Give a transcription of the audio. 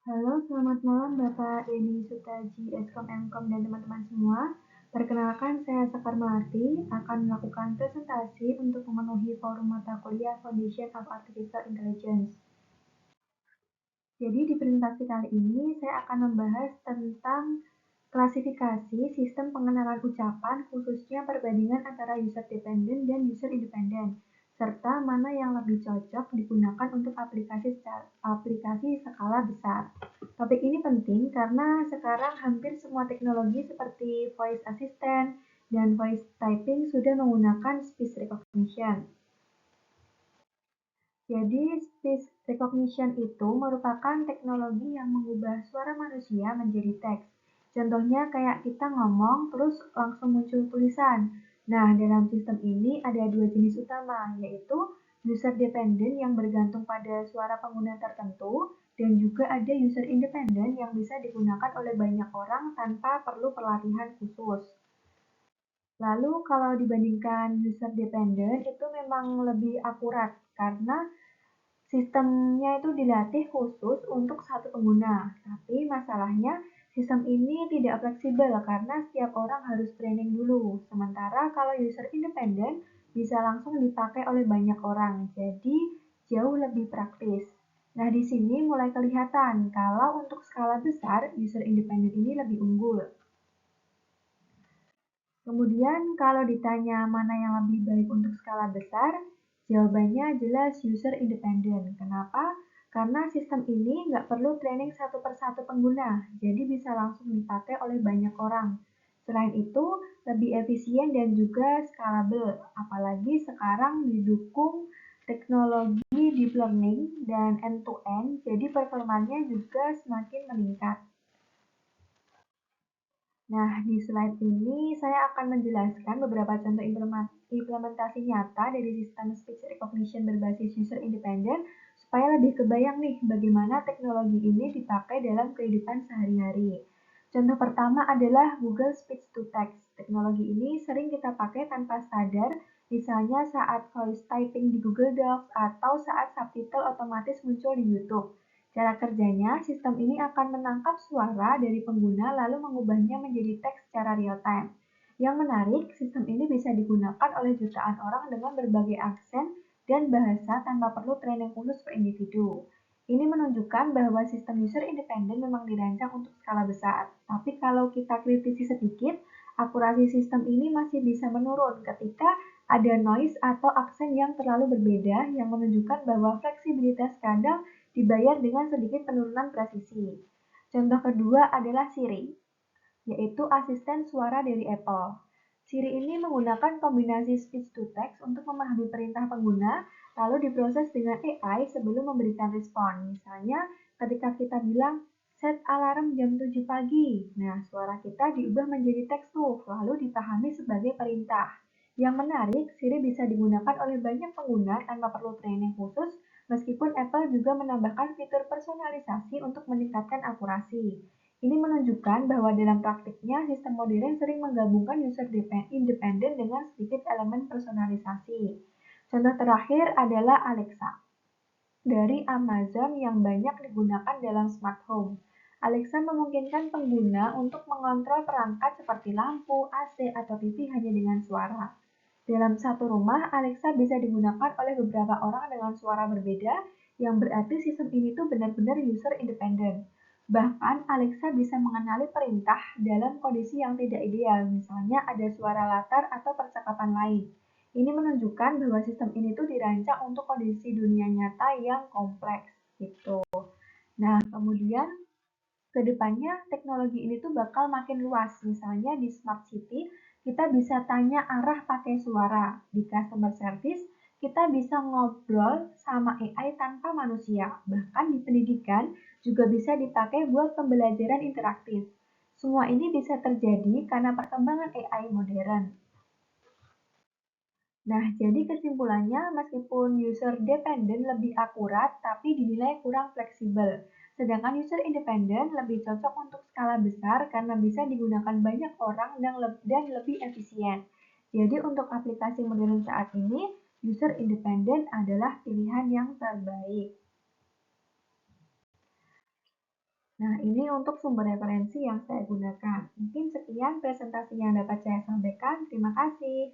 Halo, selamat malam Bapak Denny Sutaji, Eskom Mkom dan teman-teman semua. Perkenalkan, saya Sekar Melati akan melakukan presentasi untuk memenuhi forum mata kuliah Foundation of Artificial Intelligence. Jadi di presentasi kali ini saya akan membahas tentang klasifikasi sistem pengenalan ucapan, khususnya perbandingan antara user dependent dan user independent, serta mana yang lebih cocok digunakan untuk aplikasi skala besar. Topik ini penting karena sekarang hampir semua teknologi seperti voice assistant dan voice typing sudah menggunakan speech recognition. Jadi, speech recognition itu merupakan teknologi yang mengubah suara manusia menjadi teks. Contohnya kayak kita ngomong terus langsung muncul tulisan. Nah, dalam sistem ini ada dua jenis utama, yaitu user dependent yang bergantung pada suara pengguna tertentu, dan juga ada user independent yang bisa digunakan oleh banyak orang tanpa perlu pelatihan khusus. Lalu kalau dibandingkan user dependent itu memang lebih akurat karena sistemnya itu dilatih khusus untuk satu pengguna, tapi masalahnya sistem ini tidak fleksibel karena setiap orang harus training dulu. Sementara kalau user independent bisa langsung dipakai oleh banyak orang, jadi jauh lebih praktis. Nah, di sini mulai kelihatan kalau untuk skala besar, user independent ini lebih unggul. Kemudian kalau ditanya mana yang lebih baik untuk skala besar, jawabannya jelas user independent. Kenapa? Karena sistem ini nggak perlu training satu persatu pengguna, jadi bisa langsung dipakai oleh banyak orang. Selain itu, lebih efisien dan juga scalable, apalagi sekarang didukung teknologi deep learning dan end-to-end, jadi performanya juga semakin meningkat. Nah, di slide ini saya akan menjelaskan beberapa contoh implementasi nyata dari sistem speech recognition berbasis user independent supaya lebih kebayang nih bagaimana teknologi ini dipakai dalam kehidupan sehari-hari. Contoh pertama adalah Google Speech to Text. Teknologi ini sering kita pakai tanpa sadar, misalnya saat voice typing di Google Docs atau saat subtitle otomatis muncul di YouTube. Cara kerjanya, sistem ini akan menangkap suara dari pengguna lalu mengubahnya menjadi teks secara real-time. Yang menarik, sistem ini bisa digunakan oleh jutaan orang dengan berbagai aksen dan bahasa tanpa perlu training khusus per individu. Ini menunjukkan bahwa sistem user independent memang dirancang untuk skala besar. Tapi kalau kita kritisi sedikit, akurasi sistem ini masih bisa menurun ketika ada noise atau aksen yang terlalu berbeda yang menunjukkan bahwa fleksibilitas kadang dibayar dengan sedikit penurunan presisi. Contoh kedua adalah Siri, yaitu asisten suara dari Apple. Siri ini menggunakan kombinasi speech to text untuk memahami perintah pengguna, lalu diproses dengan AI sebelum memberikan respon. Misalnya, ketika kita bilang, set alarm jam 7 pagi. Nah, suara kita diubah menjadi teks tuh, lalu dipahami sebagai perintah. Yang menarik, Siri bisa digunakan oleh banyak pengguna tanpa perlu training khusus, meskipun Apple juga menambahkan fitur personalisasi untuk meningkatkan akurasi. Ini menunjukkan bahwa dalam praktiknya, sistem modern sering menggabungkan user independen dengan sedikit elemen personalisasi. Contoh terakhir adalah Alexa dari Amazon yang banyak digunakan dalam smart home. Alexa memungkinkan pengguna untuk mengontrol perangkat seperti lampu, AC, atau TV hanya dengan suara. Dalam satu rumah, Alexa bisa digunakan oleh beberapa orang dengan suara berbeda, yang berarti sistem ini tuh benar-benar user independent. Bahkan, Alexa bisa mengenali perintah dalam kondisi yang tidak ideal, misalnya ada suara latar atau percakapan lain. Ini menunjukkan bahwa sistem ini tuh dirancang untuk kondisi dunia nyata yang kompleks gitu. Nah, kemudian kedepannya teknologi ini tuh bakal makin luas. Misalnya di smart city, kita bisa tanya arah pakai suara. Di customer service, kita bisa ngobrol sama AI tanpa manusia. Bahkan di pendidikan juga bisa dipakai buat pembelajaran interaktif. Semua ini bisa terjadi karena perkembangan AI modern. Nah, jadi kesimpulannya, meskipun user dependent lebih akurat, tapi dinilai kurang fleksibel. Sedangkan user independent lebih cocok untuk skala besar karena bisa digunakan banyak orang dan lebih efisien. Jadi untuk aplikasi modern saat ini, user independent adalah pilihan yang terbaik. Nah, ini untuk sumber referensi yang saya gunakan. Mungkin sekian presentasi yang dapat saya sampaikan. Terima kasih.